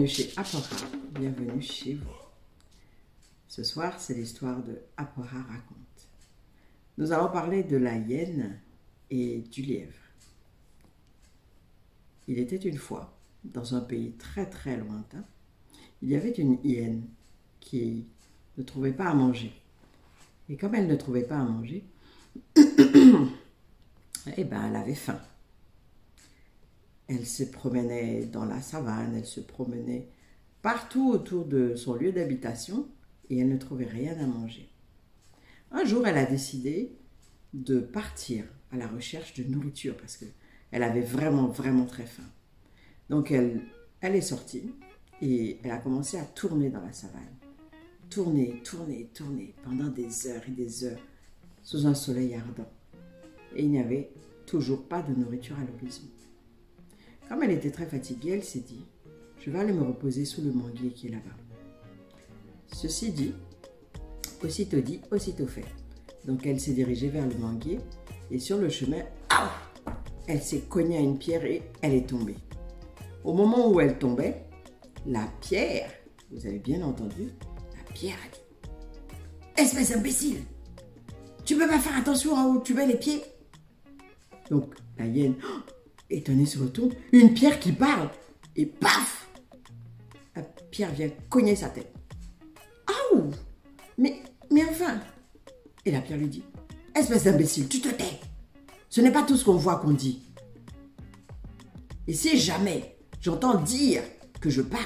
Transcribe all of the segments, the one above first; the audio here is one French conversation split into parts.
chez Apora, bienvenue chez vous. Ce soir, c'est l'histoire de Apora raconte. Nous allons parler de la hyène et du lièvre. Il était une fois, dans un pays très très lointain, il y avait une hyène qui ne trouvait pas à manger. Et comme elle ne trouvait pas à manger, eh ben, elle avait faim. Elle se promenait dans la savane, elle se promenait partout autour de son lieu d'habitation et elle ne trouvait rien à manger. Un jour, elle a décidé de partir à la recherche de nourriture parce qu'elle avait vraiment très faim. Donc, elle est sortie et elle a commencé à tourner dans la savane. Tourner pendant des heures et des heures sous un soleil ardent. Et il n'y avait toujours pas de nourriture à l'horizon. Comme elle était très fatiguée, elle s'est dit « Je vais aller me reposer sous le manguier qui est là-bas. » Ceci dit, aussitôt fait. Donc elle s'est dirigée vers le manguier et sur le chemin, elle s'est cognée à une pierre et elle est tombée. Au moment où elle tombait, la pierre, vous avez bien entendu, la pierre a dit « Espèce d'imbécile, tu peux pas faire attention à où tu mets les pieds ?» Donc la hyène, étonnée, se retourne, une pierre qui parle et paf, la pierre vient cogner sa tête. Aouh, mais enfin. Et la pierre lui dit, espèce d'imbécile, tu te tais. Ce n'est pas tout ce qu'on voit qu'on dit. Et si jamais j'entends dire que je parle,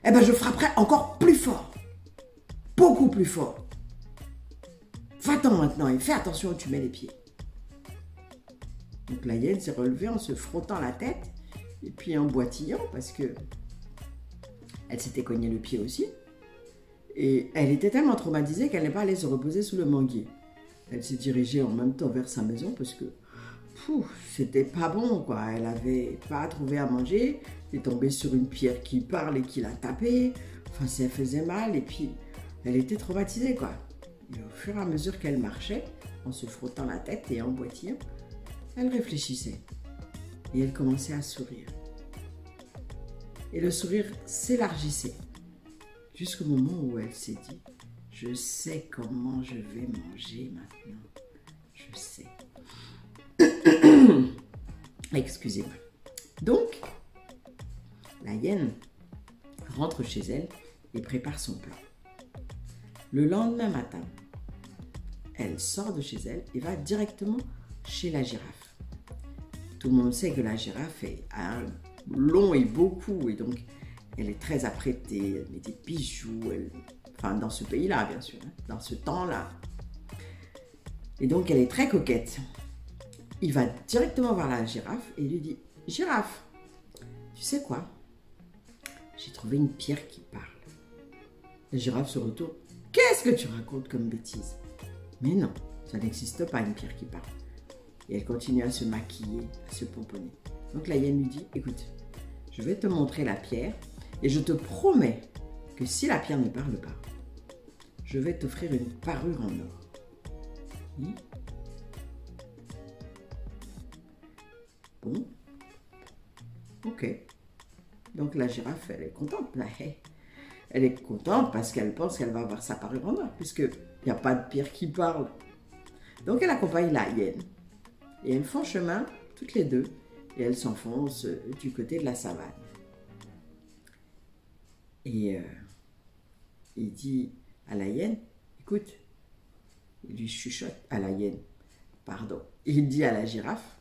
eh ben je frapperai encore plus fort. Beaucoup plus fort. Va-t'en maintenant et fais attention où tu mets les pieds. Donc la hyène s'est relevée en se frottant la tête et puis en boitillant parce que elle s'était cognée le pied aussi. Et elle était tellement traumatisée qu'elle n'est pas allée se reposer sous le manguier. Elle s'est dirigée en même temps vers sa maison parce que c'était pas bon quoi. Elle n'avait pas trouvé à manger. Elle est tombée sur une pierre qui parle et qui l'a tapée. Enfin, ça faisait mal et puis elle était traumatisée quoi. Et au fur et à mesure qu'elle marchait, en se frottant la tête et en boitillant, elle réfléchissait et elle commençait à sourire. Et le sourire s'élargissait jusqu'au moment où elle s'est dit « Je sais comment je vais manger maintenant. Je sais. » Excusez-moi. Donc, la hyène rentre chez elle et prépare son plat. Le lendemain matin, elle sort de chez elle et va directement chez la girafe. Tout le monde sait que la girafe a un long et beau cou et donc elle est très apprêtée, elle met des bijoux, enfin dans ce pays-là bien sûr, dans ce temps-là. Et donc elle est très coquette. Il va directement voir la girafe et lui dit « Girafe, tu sais quoi? J'ai trouvé une pierre qui parle. » La girafe se retourne « Qu'est-ce que tu racontes comme bêtise? » Mais non, ça n'existe pas une pierre qui parle. Et elle continue à se maquiller, à se pomponner. Donc la hyène lui dit, écoute, je vais te montrer la pierre et je te promets que si la pierre ne parle pas, je vais t'offrir une parure en or. Oui. Bon. Ok. Donc la girafe, elle est contente. Elle est contente parce qu'elle pense qu'elle va avoir sa parure en or, puisqu'il n'y a pas de pierre qui parle. Donc elle accompagne la hyène. Et elles font chemin, toutes les deux, et elles s'enfoncent du côté de la savane. Et il dit à la hyène, écoute, il lui chuchote à la hyène, pardon, il dit à la girafe,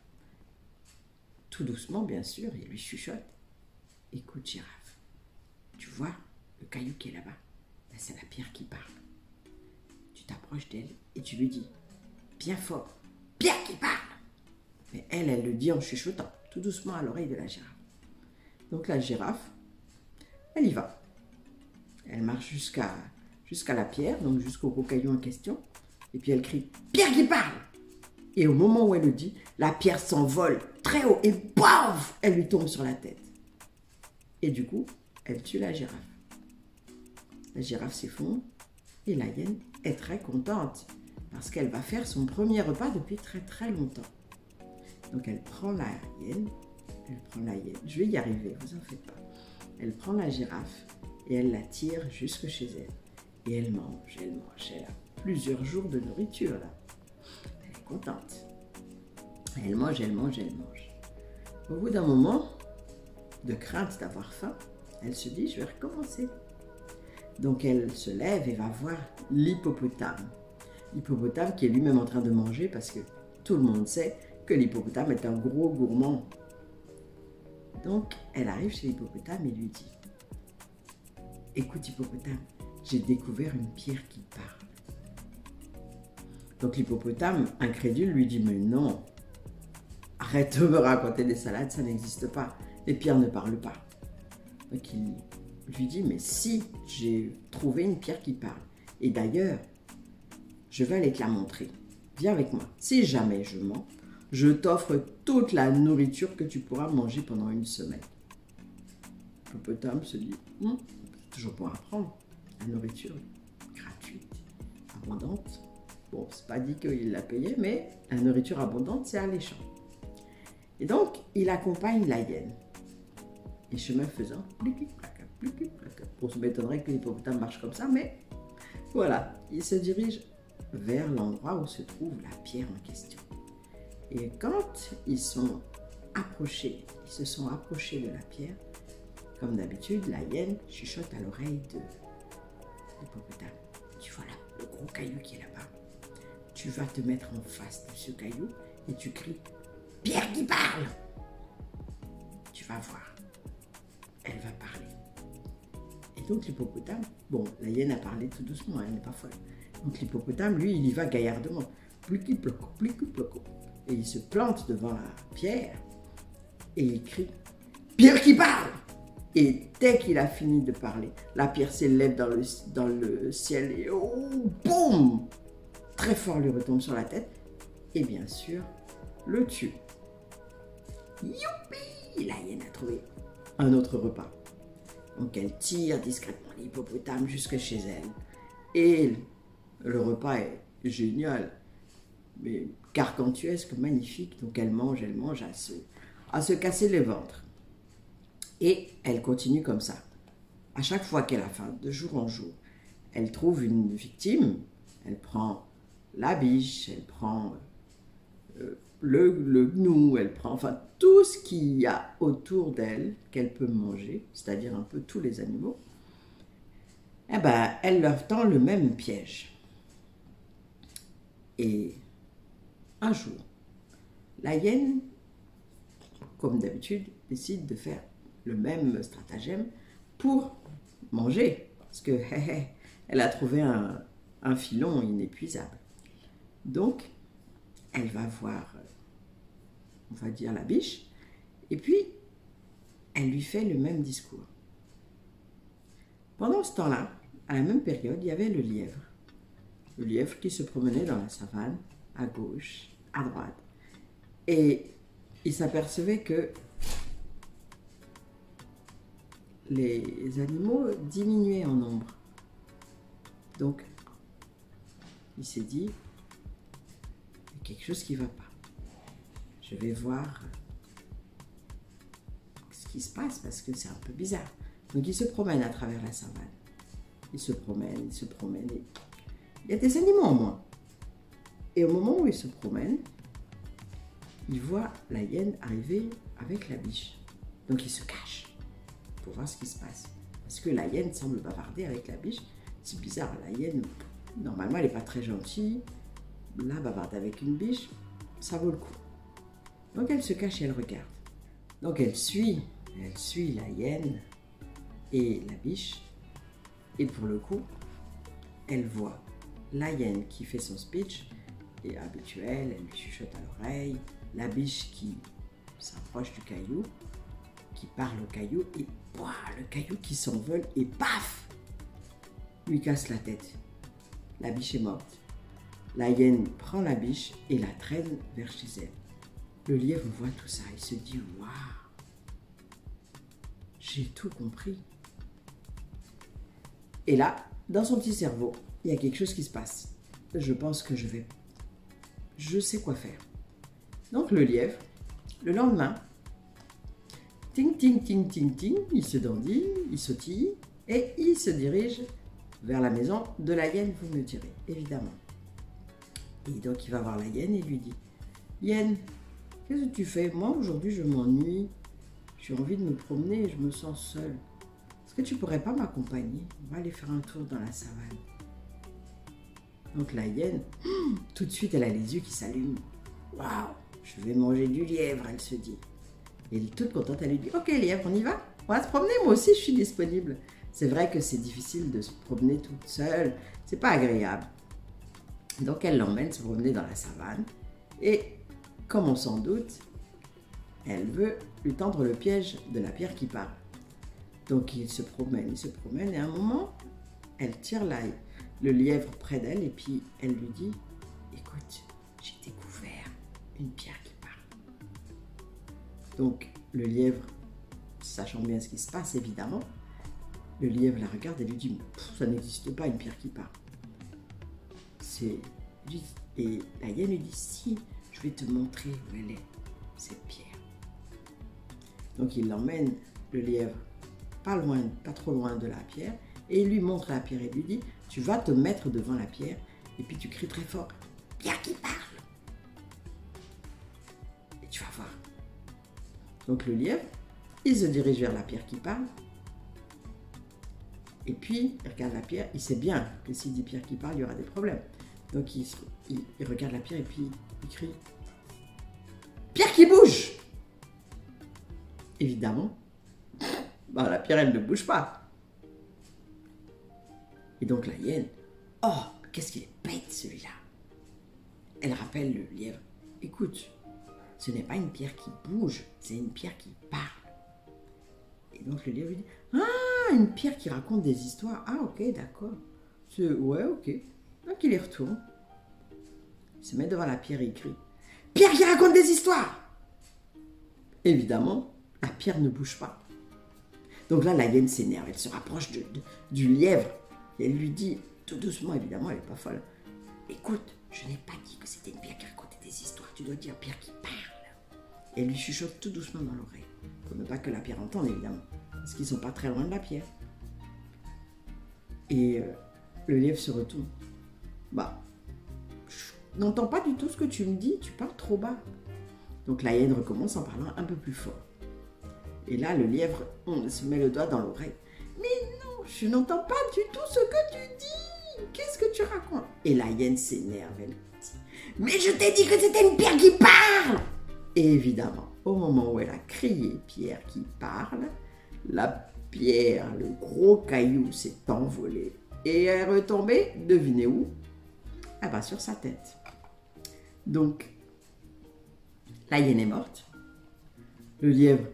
tout doucement bien sûr, il lui chuchote, écoute girafe, tu vois le caillou qui est là-bas, ben, c'est la pierre qui parle. Tu t'approches d'elle et tu lui dis, bien fort, pierre qui parle. Mais elle le dit en chuchotant, tout doucement à l'oreille de la girafe. Donc la girafe, elle y va. Elle marche jusqu'à la pierre, donc jusqu'au gros caillou en question. Et puis elle crie, pierre qui parle! Et au moment où elle le dit, la pierre s'envole très haut et paf! Elle lui tombe sur la tête. Et du coup, elle tue la girafe. La girafe s'effondre et la hyène est très contente parce qu'elle va faire son premier repas depuis très longtemps. Donc elle prend la hyène, je vais y arriver, vous en faites pas. elle prend la girafe et elle la tire jusque chez elle. Et elle mange, elle mange. Elle a plusieurs jours de nourriture là. Elle est contente. Elle mange, elle mange, elle mange. Au bout d'un moment, de crainte d'avoir faim, elle se dit, je vais recommencer. Donc elle se lève et va voir l'hippopotame. L'hippopotame qui est lui-même en train de manger parce que tout le monde sait que l'hippopotame est un gros gourmand. Donc elle arrive chez l'hippopotame et lui dit, écoute hippopotame, j'ai découvert une pierre qui parle. Donc l'hippopotame, incrédule, lui dit, mais non, arrête de me raconter des salades, ça n'existe pas. Les pierres ne parlent pas. Donc il lui dit, mais si, j'ai trouvé une pierre qui parle. Et d'ailleurs, je vais aller te la montrer. Viens avec moi. Si jamais je mens, je t'offre toute la nourriture que tu pourras manger pendant une semaine. L'hippopotame se dit, c'est toujours pour apprendre. La nourriture gratuite, abondante. Bon, c'est pas dit qu'il l'a payé, mais la nourriture abondante, c'est alléchant. Et donc, il accompagne la hyène. Et chemin faisant, on se m'étonnerait que l'hippopotame marche comme ça, mais voilà, il se dirige vers l'endroit où se trouve la pierre en question. Et quand ils se sont approchés de la pierre, comme d'habitude, la hyène chuchote à l'oreille de l'hippopotame. Tu vois là, le gros caillou qui est là-bas. Tu vas te mettre en face de ce caillou et tu cries « Pierre qui parle !» Tu vas voir. Elle va parler. Et donc l'hippopotame, bon, la hyène a parlé tout doucement, elle n'est pas folle. Donc l'hippopotame, lui, il y va gaillardement. Pliqui-ploco, pliqui-ploco. Et il se plante devant la pierre et il crie « Pierre qui parle !» Et dès qu'il a fini de parler, la pierre s'élève dans le ciel et oh, boum! Très fort lui retombe sur la tête et bien sûr, le tue. Youpi! La hyène a trouvé un autre repas. Donc elle tire discrètement l'hippopotame jusque chez elle. Et le repas est génial, mais gargantuesque, magnifique. Donc elle mange à se casser le ventre. Et elle continue comme ça. À chaque fois qu'elle a faim, de jour en jour, elle trouve une victime. Elle prend la biche, elle prend le gnou, elle prend enfin tout ce qu'il y a autour d'elle qu'elle peut manger, c'est-à-dire un peu tous les animaux. Eh ben, elle leur tend le même piège. Et un jour, la hyène, comme d'habitude, décide de faire le même stratagème pour manger, parce que elle a trouvé un filon inépuisable. Donc, elle va voir, on va dire, la biche, et puis elle lui fait le même discours. Pendant ce temps-là, à la même période, il y avait le lièvre qui se promenait dans la savane, à gauche, à droite, et il s'apercevait que les animaux diminuaient en nombre. Donc, il s'est dit, il y a quelque chose qui ne va pas. Je vais voir ce qui se passe parce que c'est un peu bizarre. Donc, il se promène à travers la savane. Il se promène, et il y a des animaux en moins. Et au moment où il se promène, il voit la hyène arriver avec la biche. Donc, il se cache pour voir ce qui se passe. Parce que la hyène semble bavarder avec la biche. C'est bizarre, la hyène, normalement, elle n'est pas très gentille. Là, bavarder avec une biche, ça vaut le coup. Donc, elle se cache et elle regarde. Donc, elle suit la hyène et la biche. Et pour le coup, elle voit la hyène qui fait son speech, et habituel, elle lui chuchote à l'oreille. La biche qui s'approche du caillou, qui parle au caillou, et le caillou qui s'envole, et paf, lui casse la tête. La biche est morte. La hyène prend la biche et la traîne vers chez elle. Le lièvre voit tout ça, il se dit « Waouh, j'ai tout compris ». Et là, dans son petit cerveau, il y a quelque chose qui se passe. Je pense que je sais quoi faire. Donc le lièvre, le lendemain, ting, ting, ting, ting, ting, il se dandine, il sautille et il se dirige vers la maison de la hyène, vous me direz, évidemment. Et donc il va voir la hyène et lui dit, hyène, qu'est-ce que tu fais? Moi aujourd'hui je m'ennuie, j'ai envie de me promener et je me sens seule. Est-ce que tu pourrais pas m'accompagner? On va aller faire un tour dans la savane. Donc la hyène, tout de suite elle a les yeux qui s'allument. Waouh, je vais manger du lièvre, elle se dit. Et toute contente, elle lui dit, ok lièvre, on y va? On va se promener, moi aussi je suis disponible. C'est vrai que c'est difficile de se promener toute seule, c'est pas agréable. Donc elle l'emmène se promener dans la savane et comme on s'en doute, elle veut lui tendre le piège de la pierre qui parle. Donc il se promène et à un moment, elle tire le lièvre près d'elle et puis elle lui dit, écoute, j'ai découvert une pierre qui parle. Donc le lièvre, sachant bien ce qui se passe évidemment, le lièvre la regarde et lui dit, ça n'existe pas une pierre qui parle. Et la hyène lui dit, si, je vais te montrer où elle est, cette pierre. Donc il l'emmène, le lièvre, pas trop loin de la pierre, et il lui montre la pierre et lui dit, tu vas te mettre devant la pierre, et puis tu cries très fort, pierre qui parle. Et tu vas voir. Donc le lièvre, il se dirige vers la pierre qui parle, et puis il regarde la pierre, il sait bien que s'il dit pierre qui parle, il y aura des problèmes. Donc il regarde la pierre et puis il crie, pierre qui bouge! Évidemment, la pierre elle ne bouge pas. Et donc la hyène, oh, qu'est-ce qu'il est bête celui-là! Elle rappelle le lièvre, écoute, ce n'est pas une pierre qui bouge, c'est une pierre qui parle. Et donc le lièvre lui dit, ah, une pierre qui raconte des histoires, ah ok, d'accord, ouais, ok. Donc il y retourne, il se met devant la pierre et il crie, pierre qui raconte des histoires! Évidemment, la pierre ne bouge pas. Donc là, la hyène s'énerve, elle se rapproche du lièvre et elle lui dit, tout doucement, évidemment, elle n'est pas folle, écoute, je n'ai pas dit que c'était une pierre qui racontait des histoires, tu dois dire pierre qui parle. Et elle lui chuchote tout doucement dans l'oreille, pour ne pas que la pierre entende, évidemment, parce qu'ils ne sont pas très loin de la pierre. Et le lièvre se retourne. Je n'entends pas du tout ce que tu me dis, tu parles trop bas. Donc la hyène recommence en parlant un peu plus fort. Et là, le lièvre se met le doigt dans l'oreille. Mais non, je n'entends pas du tout ce que tu dis. Qu'est-ce que tu racontes? Et la hyène s'énerve, elle dit, mais je t'ai dit que c'était une pierre qui parle! Et évidemment, au moment où elle a crié pierre qui parle, la pierre, le gros caillou s'est envolé et est retombé, devinez où? Ah bah sur sa tête. Donc, la hyène est morte. Le lièvre,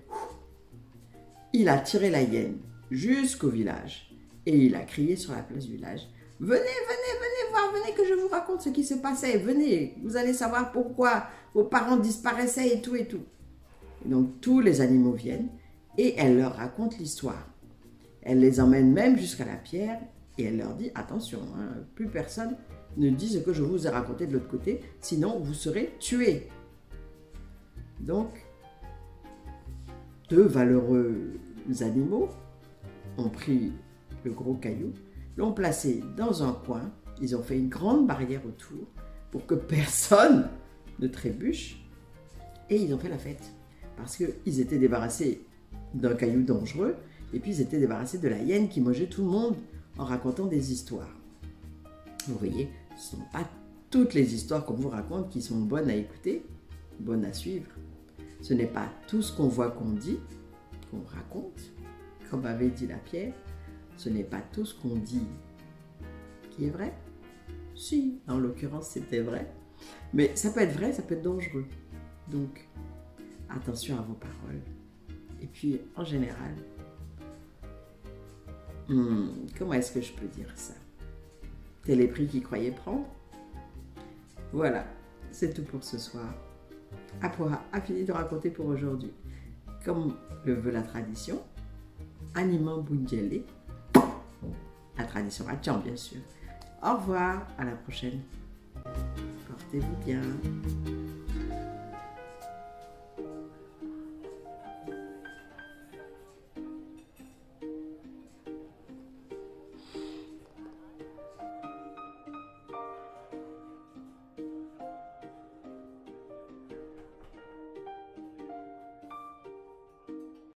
il a tiré la hyène jusqu'au village et il a crié sur la place du village, venez, venez, venez voir, venez que je vous raconte ce qui se passait, venez, vous allez savoir pourquoi vos parents disparaissaient et tout et tout. Et donc tous les animaux viennent et elle leur raconte l'histoire. Elle les emmène même jusqu'à la pierre et elle leur dit, attention, plus personne ne dit ce que je vous ai raconté de l'autre côté, sinon vous serez tués. Donc, deux valeureux animaux ont pris le gros caillou, l'ont placé dans un coin, ils ont fait une grande barrière autour pour que personne ne trébuche et ils ont fait la fête parce qu'ils étaient débarrassés d'un caillou dangereux et puis ils étaient débarrassés de la hyène qui mangeait tout le monde en racontant des histoires. Vous voyez, ce ne sont pas toutes les histoires qu'on vous raconte qui sont bonnes à écouter, bonnes à suivre. Ce n'est pas tout ce qu'on voit qu'on dit, qu'on raconte, comme avait dit la pierre. Ce n'est pas tout ce qu'on dit qui est vrai. Si, en l'occurrence, c'était vrai. Mais ça peut être vrai, ça peut être dangereux. Donc, attention à vos paroles. Et puis, en général, comment est-ce que je peux dire ça? Tel est prix qu'ils croyaient prendre. Voilà, c'est tout pour ce soir. Apora a fini de raconter pour aujourd'hui. Comme le veut la tradition, Animan Bunjele, la tradition Atchan bien sûr. Au revoir, à la prochaine. Portez-vous bien.